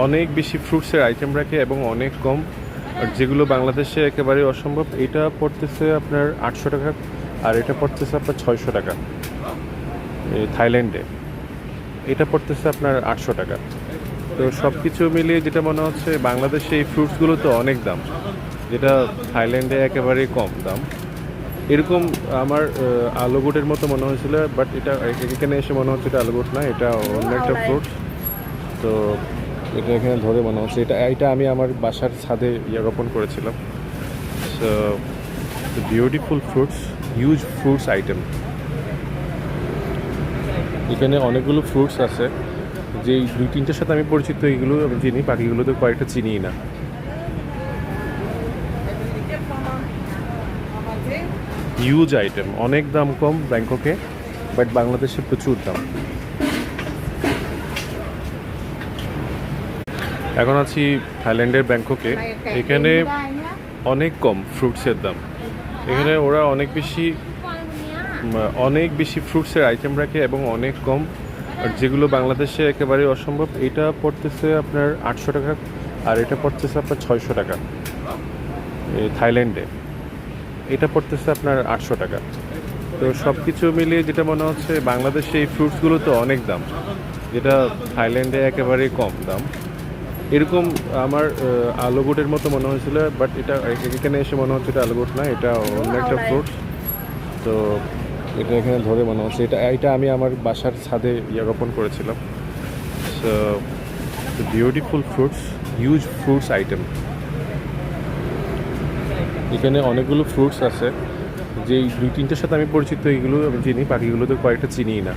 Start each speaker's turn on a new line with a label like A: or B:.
A: অনেক বেশি ফ্রুটসের আইটেম রাখে এবং অনেক কম, আর যেগুলো বাংলাদেশে একেবারে অসম্ভব। এটা পড়তেছে আপনার 800 টাকা, আর এটা পড়তেছে আপনার 600 টাকা। থাইল্যান্ডে এটা পড়তেছে আপনার 800 টাকা। তো সব কিছু মিলিয়ে যেটা মনে হচ্ছে, বাংলাদেশে এই ফ্রুটসগুলো তো অনেক দাম, যেটা থাইল্যান্ডে একেবারেই কম দাম। এরকম আমার আলুগুটের মতো মনে হয়েছিল, বাট এটা এখানে এসে মনে হচ্ছে এটা আলুগুট না, এটা অন্য একটা ফ্রুটস। তো এটা এখানে ধরে মনে হচ্ছে এটা এটা আমি আমার বাসার ছাদে রোপণ করেছিলাম। So beautiful fruits, huge fruits item. এখানে অনেকগুলো ফ্রুটস আছে, যে 2-3টার সাথে আমি পরিচিত, এইগুলো আমি চিনি, বাকিগুলো তো কয়েকটা চিনিই না। হিউজ আইটেম, অনেক দাম কম ব্যাংককে, বাট বাংলাদেশে প্রচুর দাম। এখন আছি থাইল্যান্ডের ব্যাংককে। এখানে অনেক কম ফ্রুটসের দাম। এখানে ওরা অনেক বেশি ফ্রুটসের আইটেম রাখে এবং অনেক কম, আর যেগুলো বাংলাদেশে একেবারে অসম্ভব। এটা পড়তেছে আপনার 800 টাকা, আর এটা পড়তেছে আপনার 600 টাকা। থাইল্যান্ডে এটা পড়তেছে আপনার 800 টাকা। তো সব কিছু মিলিয়ে যেটা মনে হচ্ছে, বাংলাদেশে এই ফ্রুটসগুলো তো অনেক দাম, যেটা থাইল্যান্ডে একেবারেই কম দাম। এরকম আমার আলুগুটের মতো মনে হয়েছিল, বাট এটা এখানে এসে মনে হচ্ছে এটা আলুগুট না, এটা অন্য একটা ফ্রুটস। তো এটা এখানে ধরে মনে হচ্ছে এটা এটা আমি আমার বাসার ছাদে রোপণ করেছিলাম। So beautiful fruits, huge fruits item. এখানে অনেকগুলো ফ্রুটস আছে, যে 2-3টার সাথে আমি পরিচিত, এইগুলো আমি চিনি, বাকিগুলো তো কয়েকটা চিনিই না।